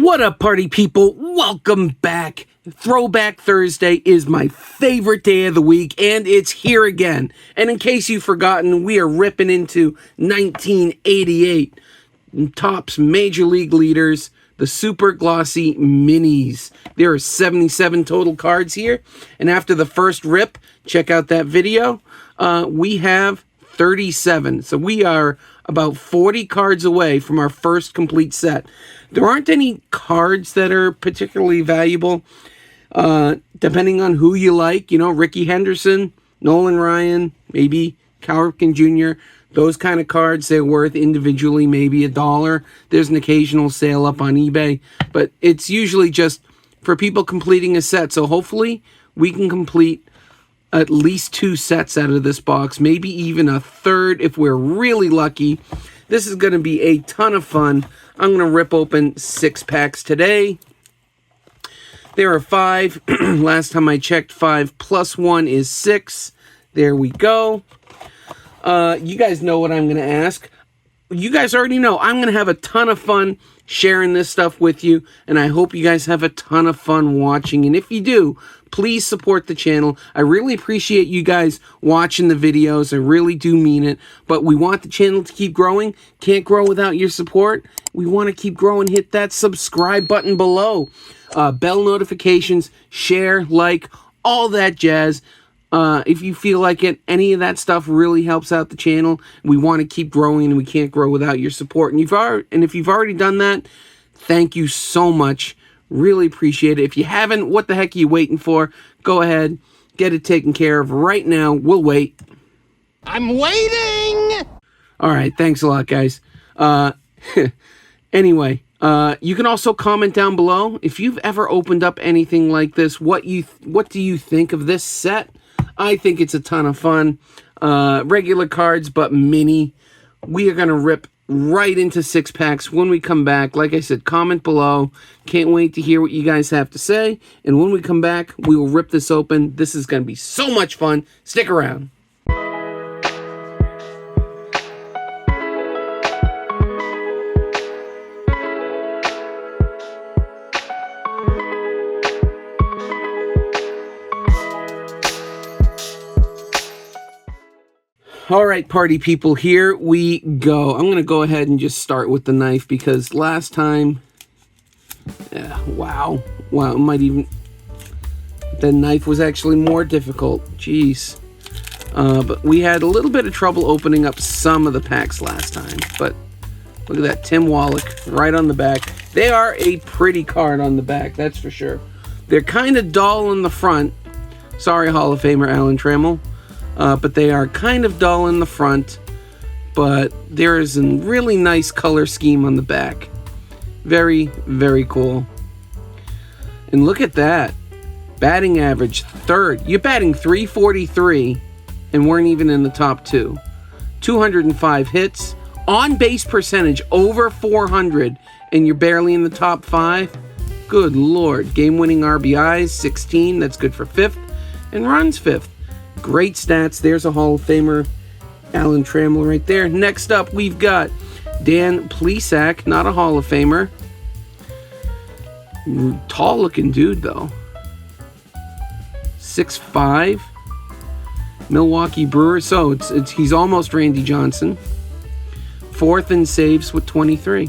What up, party people? Welcome back. Throwback Thursday is my favorite day of the week, and it's here again. And in case you've forgotten, we are ripping into 1988. Topps Major League leaders, the Super Glossy Minis. There are 77 total cards here, and after the first rip, check out that video, we have 37. So we are about 40 cards away from our first complete set. There aren't any cards that are particularly valuable, depending on who you like. You know, Ricky Henderson, Nolan Ryan, maybe Cal Ripken Jr., those kind of cards, they're worth individually maybe $1. There's an occasional sale up on eBay, but it's usually just for people completing a set. So hopefully we can complete at least 2 sets out of this box, maybe even a third if we're really lucky. This is going to be a ton of fun. I'm going to rip open 6 packs today. There are 5. Last time I checked, 5 plus 1 is 6. There we go. You guys know what I'm going to ask. You guys already know I'm going to have a ton of fun sharing this stuff with you, and I hope you guys have a ton of fun watching. And if you do, please support the channel. I really appreciate you guys watching the videos. I really do mean it. But we want the channel to keep growing. Can't grow without your support. We want to keep growing. Hit that subscribe button below. Bell notifications, share, like, all that jazz. If you feel like it, any of that stuff really helps out the channel. We want to keep growing, and we can't grow without your support. And if you've already done that, thank you so much. Really appreciate it. If you haven't, what the heck are you waiting for? Go ahead, get it taken care of right now. We'll wait. I'm waiting! All right, thanks a lot, guys. Anyway, you can also comment down below if you've ever opened up anything like this. What do you think of this set? I think it's a ton of fun. Regular cards, but mini. We are going to rip right into 6 packs when we come back. Like I said, comment below. Can't wait to hear what you guys have to say. And when we come back, we will rip this open. This is going to be so much fun. Stick around. All right, party people, here we go. I'm going to go ahead and just start with the knife because last time, wow, it might even, the knife was actually more difficult. Jeez. But we had a little bit of trouble opening up some of the packs last time. But look at that, Tim Wallach right on the back. They are a pretty card on the back, that's for sure. They're kind of dull in the front. Sorry, Hall of Famer Alan Trammell. But they are kind of dull in the front, but there is a really nice color scheme on the back. Very, very cool. And look at that. Batting average, 3rd. You're batting .343 and weren't even in the top 2. 205 hits. On base percentage, over 400, and you're barely in the top 5. Good Lord. Game-winning RBIs, 16. That's good for 5th. And runs 5th. Great stats. There's a Hall of Famer, Alan Trammell right there. Next up, we've got Dan Plesac, not a Hall of Famer. Tall looking dude, though. 6'5". Milwaukee Brewers. So he's almost Randy Johnson. 4th in saves with 23.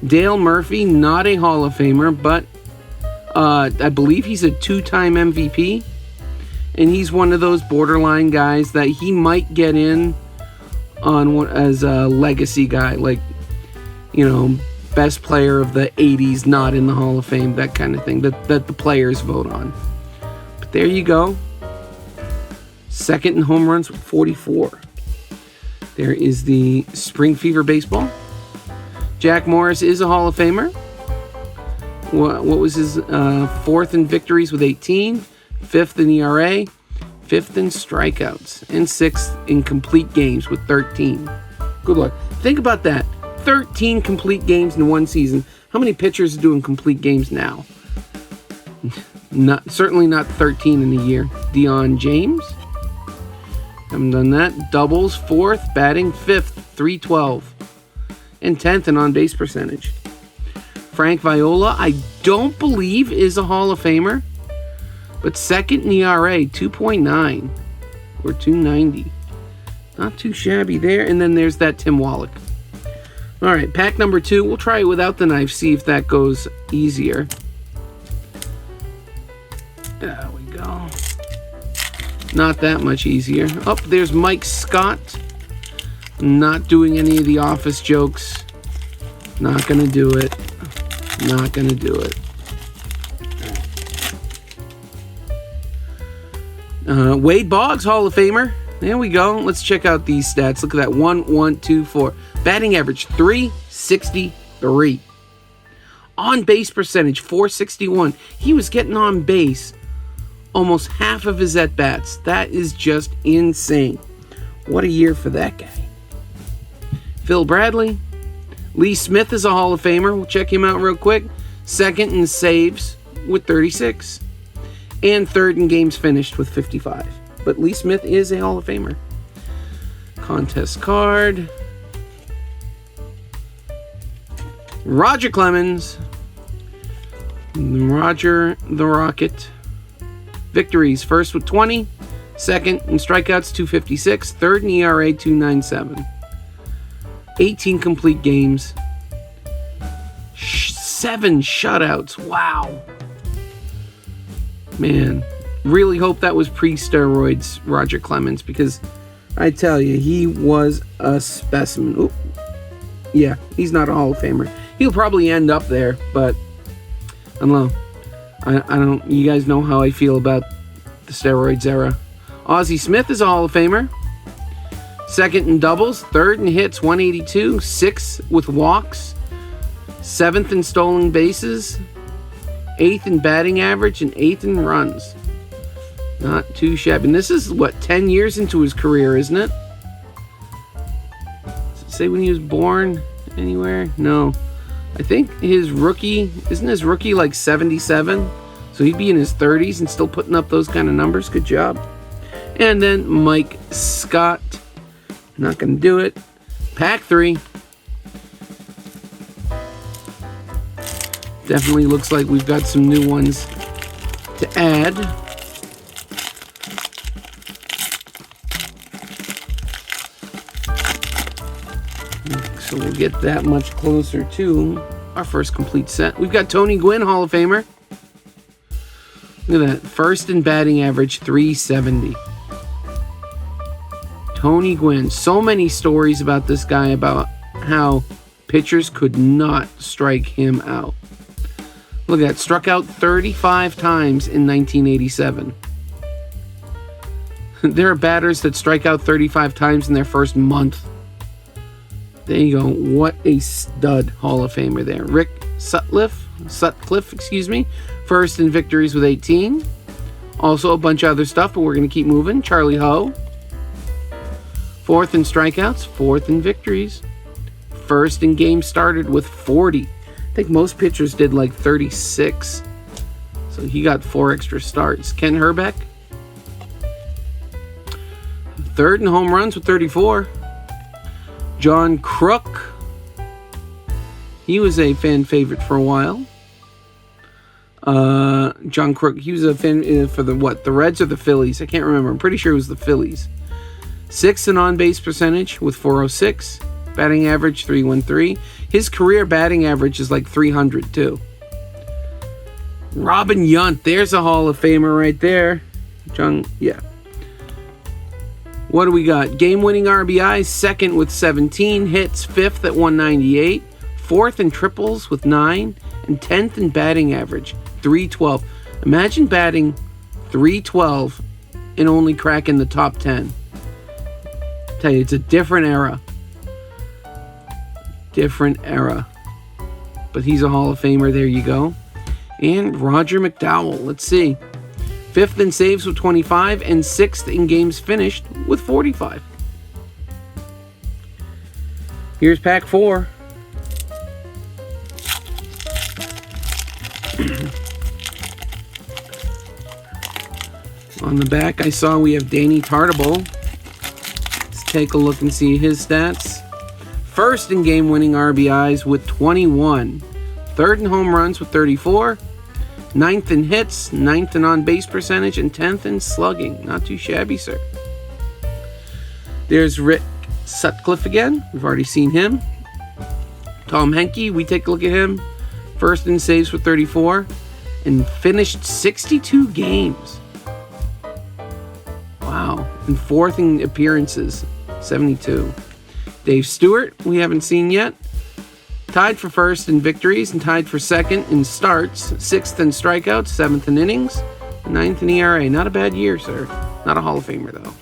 Dale Murphy, not a Hall of Famer, but I believe he's a 2-time MVP. And he's one of those borderline guys that he might get in on as a legacy guy, like, you know, best player of the 80s, not in the Hall of Fame, that kind of thing, that the players vote on. But there you go. 2nd in home runs with 44. There is the Spring Fever Baseball. Jack Morris is a Hall of Famer. What was his 4th in victories with 18? 5th in ERA, 5th in strikeouts, and 6th in complete games with 13. Good luck. Think about that. 13 complete games in one season. How many pitchers are doing complete games now? Certainly not 13 in a year. Deion James. Haven't done that. Doubles, 4th, batting 5th, 312. And 10th in on-base percentage. Frank Viola, I don't believe is a Hall of Famer, but second in ERA, 2.9 or 290. Not too shabby there. And then there's that Tim Wallach. All right, pack number 2. We'll try it without the knife, see if that goes easier. There we go. Not that much easier. Oh, there's Mike Scott. Not doing any of the office jokes. Not gonna do it. Not gonna do it. Wade Boggs, Hall of Famer. There we go. Let's check out these stats. Look at that. 1, 1, 2, 4. Batting average, 363. On base percentage, 461. He was getting on base almost half of his at-bats. That is just insane. What a year for that guy. Phil Bradley. Lee Smith is a Hall of Famer. We'll check him out real quick. Second in saves with 36. And third in games finished with 55. But Lee Smith is a Hall of Famer. Contest card. Roger Clemens. Roger the Rocket. Victories. First with 20. Second in strikeouts, 256. Third in ERA, 297. 18 complete games. 7 shutouts. Wow. Man, really hope that was pre-steroids, Roger Clemens, because I tell you, he was a specimen. Oop. Yeah, he's not a Hall of Famer. He'll probably end up there, but I don't know. I don't. You guys know how I feel about the steroids era. Ozzie Smith is a Hall of Famer. Second in doubles, third in hits, 182, 6th with walks, 7th in stolen bases, 8th in batting average, and 8th in runs. Not too shabby. And this is, what, 10 years into his career, isn't it? Does it say when he was born anywhere? No. I think his rookie, isn't his rookie like 77? So he'd be in his 30s and still putting up those kind of numbers. Good job. And then Mike Scott. Not going to do it. Pack 3. Definitely looks like we've got some new ones to add. So we'll get that much closer to our first complete set. We've got Tony Gwynn, Hall of Famer. Look at that. First in batting average, 370. Tony Gwynn. So many stories about this guy, about how pitchers could not strike him out. Look at that. Struck out 35 times in 1987. There are batters that strike out 35 times in their first month. There you go. What a stud Hall of Famer there. Rick Sutcliffe, excuse me. First in victories with 18. Also a bunch of other stuff, but we're going to keep moving. Charlie Ho. Fourth in strikeouts, fourth in victories. First in games started with 40. I think most pitchers did like 36. So he got 4 extra starts. Ken Herbeck. Third in home runs with 34. John Crook. He was a fan favorite for a while. John Crook, he was a fan for the Reds or the Phillies? I can't remember. I'm pretty sure it was the Phillies. 6th in on-base percentage with 406. Batting average, 313. His career batting average is like 300 too. Robin Yount, there's a Hall of Famer right there. Yeah. What do we got? Game-winning RBIs, 2nd with 17. Hits, 5th at 198. 4th in triples with 9. And 10th in batting average, 312. Imagine batting 312 and only cracking the top 10. Tell you, it's a different era. Different era. But he's a Hall of Famer. There you go. And Roger McDowell. Let's see. 5th in saves with 25 and 6th in games finished with 45. Here's pack 4. On the back, I saw we have Danny Tartabull. Let's take a look and see his stats. First in game-winning RBIs with 21. Third in home runs with 34. Ninth in hits, ninth in on-base percentage, and 10th in slugging. Not too shabby, sir. There's Rick Sutcliffe again. We've already seen him. Tom Henke, we take a look at him. First in saves with 34. And finished 62 games. Wow. And fourth in appearances, 72. Dave Stewart, we haven't seen yet. Tied for first in victories and tied for second in starts. Sixth in strikeouts, seventh in innings, ninth in ERA. Not a bad year, sir. Not a Hall of Famer, though.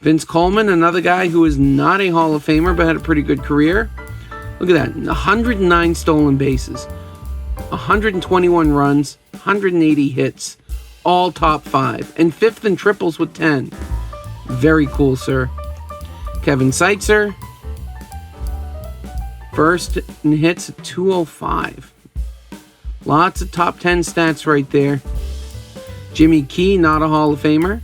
Vince Coleman, another guy who is not a Hall of Famer but had a pretty good career. Look at that. 109 stolen bases. 121 runs. 180 hits. All top 5. And fifth in triples with 10. Very cool, sir. Kevin Seitzer. First in hits at 205. Lots of top 10 stats right there. Jimmy Key, not a Hall of Famer.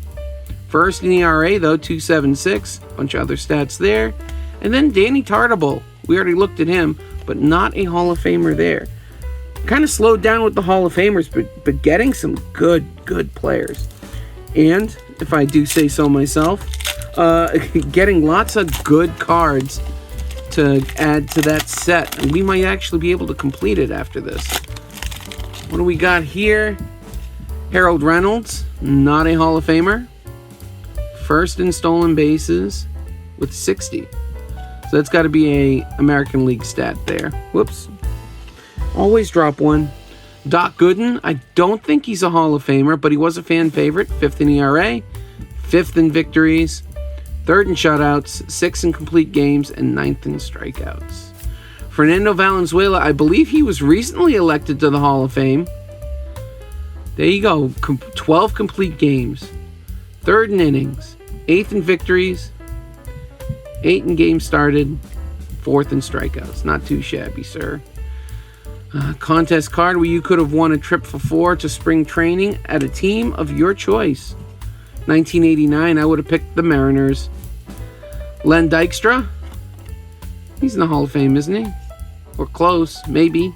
First in ERA, though, 2.76. Bunch of other stats there. And then Danny Tartabull. We already looked at him, but not a Hall of Famer there. Kind of slowed down with the Hall of Famers, but getting some good players. And, if I do say so myself, getting lots of good cards to add to that set, and we might actually be able to complete it after this. What do we got here? Harold Reynolds, not a Hall of Famer. First in stolen bases with 60. So that's got to be a American League stat there. Whoops. Always drop one. Doc Gooden, I don't think he's a Hall of Famer, but he was a fan favorite. Fifth in ERA, fifth in victories, third in shutouts, sixth in complete games, and ninth in strikeouts. Fernando Valenzuela, I believe he was recently elected to the Hall of Fame. There you go. 12 complete games. Third in innings. Eighth in victories. 8 in games started. Fourth in strikeouts. Not too shabby, sir. Contest card where you could have won a trip for 4 to spring training at a team of your choice. 1989, I would have picked the Mariners. Len Dykstra. He's in the Hall of Fame, isn't he? Or close, maybe.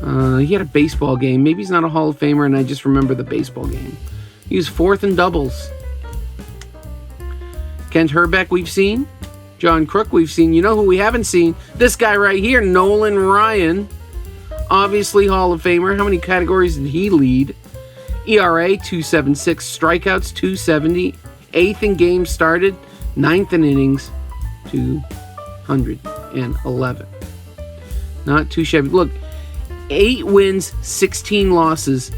He had a baseball game. Maybe he's not a Hall of Famer and I just remember the baseball game. He was fourth in doubles. Kent Herbeck, we've seen. John Crook, we've seen. You know who we haven't seen? This guy right here, Nolan Ryan. Obviously Hall of Famer. How many categories did he lead? ERA, 2.76. Strikeouts, 270. Eighth in games started. Ninth in innings, 211. Not too shabby. Look, 8 wins, 16 losses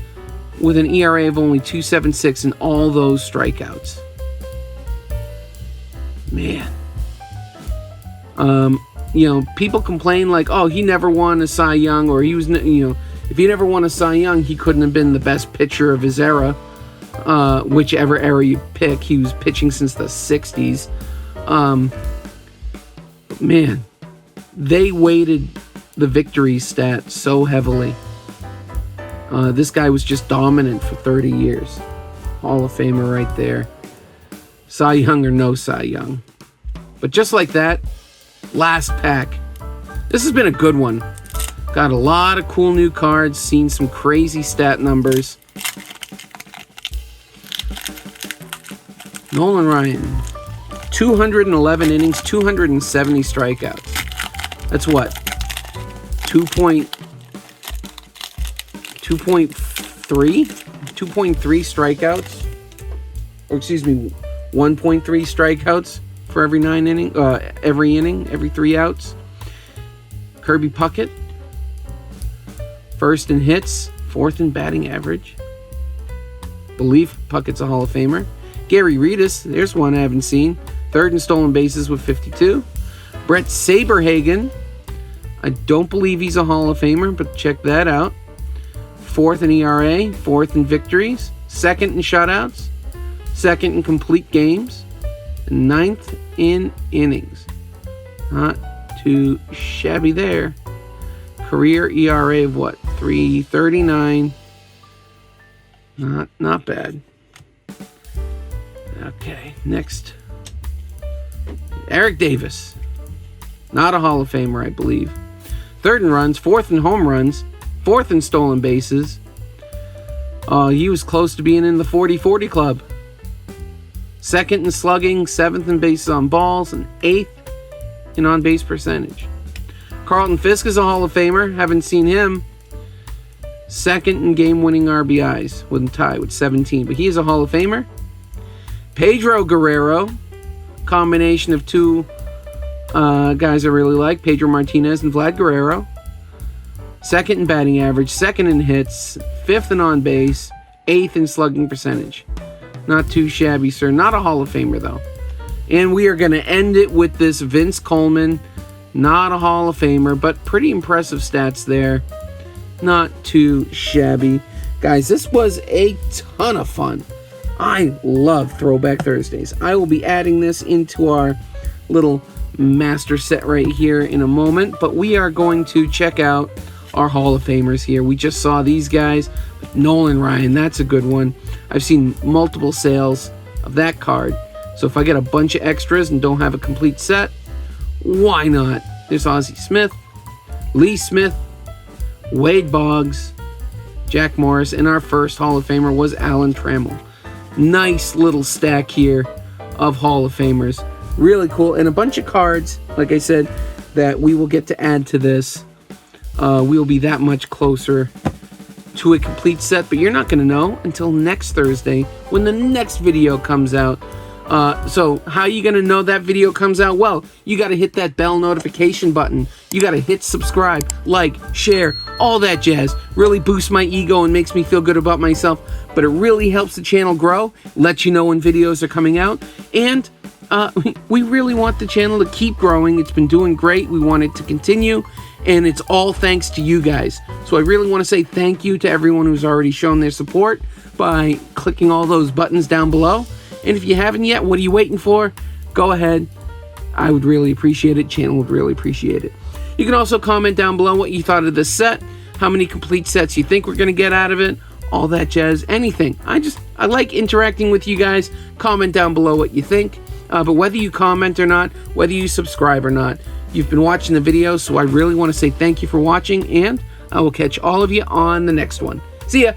with an ERA of only 2.76 and all those strikeouts. Man. People complain like, oh, he never won a Cy Young, or he was, if he never won a Cy Young, he couldn't have been the best pitcher of his era. Whichever era you pick, he was pitching since the 60s. Man, they weighted the victory stat so heavily. This guy was just dominant for 30 years. Hall of Famer right there. Cy Young or no Cy Young. But just like that, last pack. This has been a good one. Got a lot of cool new cards, seen some crazy stat numbers. Nolan Ryan, 211 innings, 270 strikeouts. That's what? 2.3 strikeouts? Or excuse me, 1.3 strikeouts for every every inning, every 3 outs. Kirby Puckett, first in hits, fourth in batting average. Believe Puckett's a Hall of Famer. Gary Redus, there's one I haven't seen. Third in stolen bases with 52. Brett Saberhagen, I don't believe he's a Hall of Famer, but check that out. Fourth in ERA, fourth in victories, second in shutouts, second in complete games, and ninth in innings. Not too shabby there. Career ERA of what? 3.39. Not bad. Okay, next. Eric Davis. Not a Hall of Famer, I believe. 3rd in runs, 4th in home runs, 4th in stolen bases. He was close to being in the 40-40 club. 2nd in slugging, 7th in bases on balls, and 8th in on-base percentage. Carlton Fisk is a Hall of Famer. Haven't seen him. 2nd in game-winning RBIs with a tie with 17, but he is a Hall of Famer. Pedro Guerrero, combination of two guys I really like, Pedro Martinez and Vlad Guerrero. 2nd in batting average, 2nd in hits, 5th in on-base, 8th in slugging percentage. Not too shabby, sir. Not a Hall of Famer, though. And we are going to end it with this Vince Coleman. Not a Hall of Famer, but pretty impressive stats there. Not too shabby. Guys, this was a ton of fun. I love Throwback Thursdays. I will be adding this into our little master set right here in a moment, but we are going to check out our Hall of Famers here. We just saw these guys. Nolan Ryan, that's a good one. I've seen multiple sales of that card, so if I get a bunch of extras and don't have a complete set, why not? There's Ozzie Smith, Lee Smith, Wade Boggs, Jack Morris, and our first Hall of Famer was Alan Trammell. Nice little stack here of Hall of Famers. Really cool, and a bunch of cards, like I said, that we will get to add to this. We'll be that much closer to a complete set, but you're not going to know until next Thursday when the next video comes out. So how are you going to know that video comes out? Well, you got to hit that bell notification button. You got to hit subscribe, like, share, all that jazz. Really boosts my ego and makes me feel good about myself, but it really helps the channel grow, lets you know when videos are coming out, and we really want the channel to keep growing. It's been doing great. We want it to continue, and it's all thanks to you guys. So I really want to say thank you to everyone who's already shown their support by clicking all those buttons down below. And if you haven't yet, what are you waiting for? Go ahead. I would really appreciate it. Channel would really appreciate it. You can also comment down below what you thought of this set, how many complete sets you think we're going to get out of it, all that jazz, anything. I like interacting with you guys. Comment down below what you think. But whether you comment or not, whether you subscribe or not, you've been watching the video, so I really want to say thank you for watching, and I will catch all of you on the next one. See ya!